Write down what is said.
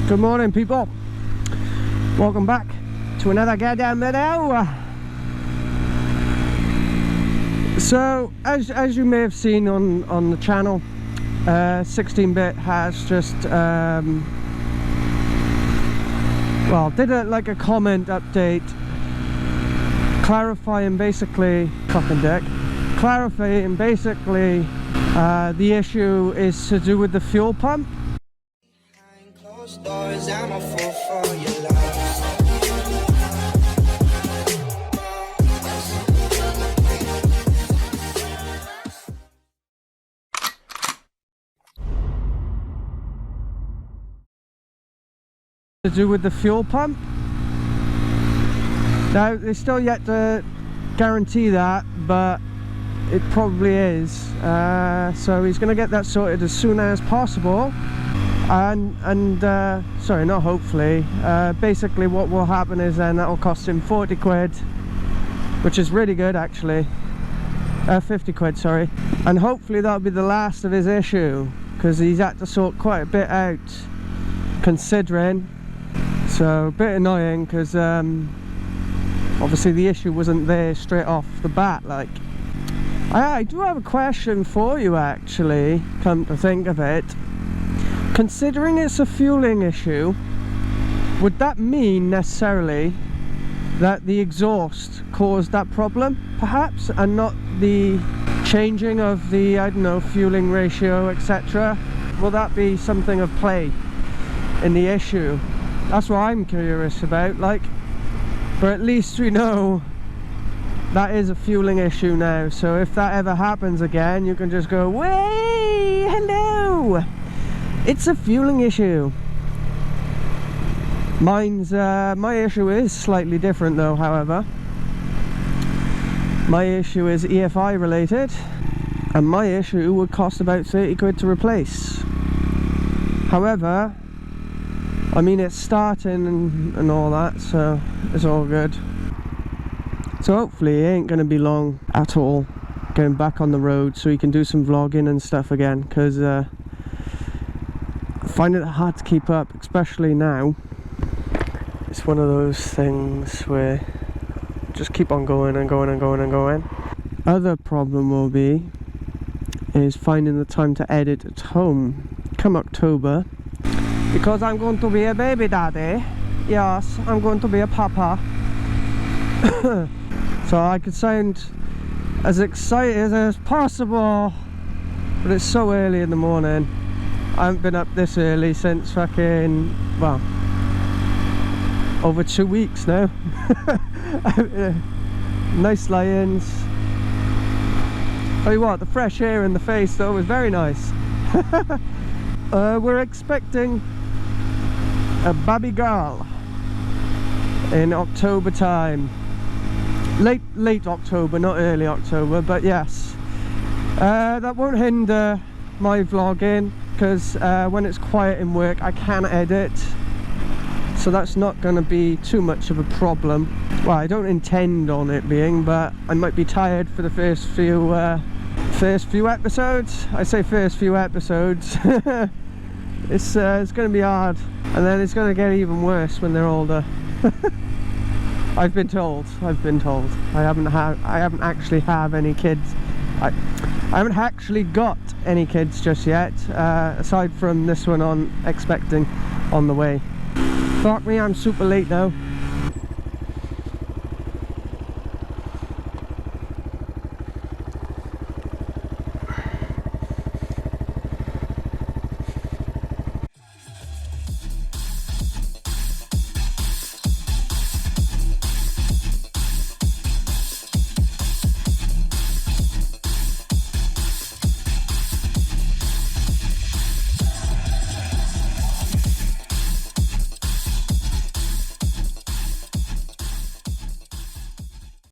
Good morning, people. Welcome back to another goddamn video. So, as you may have seen on the channel, 16-bit has just well, did like a comment update clarifying basically the issue is to do with the fuel pump. Doors, I'm a fool for your love. To do with the fuel pump. Now they're still yet to guarantee that, but it probably is. So he's going to get that sorted as soon as possible. And sorry, not hopefully, basically what will happen is then that will cost him 40 quid, which is really good actually, 50 quid, sorry, and hopefully that'll be the last of his issue, because he's had to sort quite a bit out considering, so a bit annoying, because obviously the issue wasn't there straight off the bat. Like, I do have a question for you actually, come to think of it. Considering it's a fueling issue, would that mean necessarily that the exhaust caused that problem, perhaps, and not the changing of the, I don't know, fueling ratio, etc.? Will that be something of play in the issue? That's what I'm curious about, like, but at least we know that is a fueling issue now, so if that ever happens again, you can just go, "Way, hello! It's a fueling issue." My issue is slightly different though, however. My issue is EFI related, and my issue would cost about 30 quid to replace. However, I mean, it's starting and all that, so it's all good. So hopefully it ain't going to be long at all going back on the road, so we can do some vlogging and stuff again, because finding it hard to keep up, especially now. It's one of those things where just keep on going and going and going and going. Other problem will be is finding the time to edit at home come October, because I'm going to be a baby daddy. Yes, I'm going to be a papa. So I could sound as excited as possible, but it's so early in the morning. I haven't been up this early since fucking, well, over 2 weeks now. Nice lie-ins. Tell you what, the fresh air in the face though was very nice. We're expecting a baby girl in October time. Late October, not early October, but yes. That won't hinder my vlogging, because when it's quiet in work I can edit, so that's not going to be too much of a problem. Well, I don't intend on it being, but I might be tired for the first few episodes. I say first few episodes. It's going to be hard, and then it's going to get even worse when they're older. I've been told. I haven't actually have any kids. I haven't actually got any kids just yet, aside from this one expecting on the way. Fuck me, I'm super late now.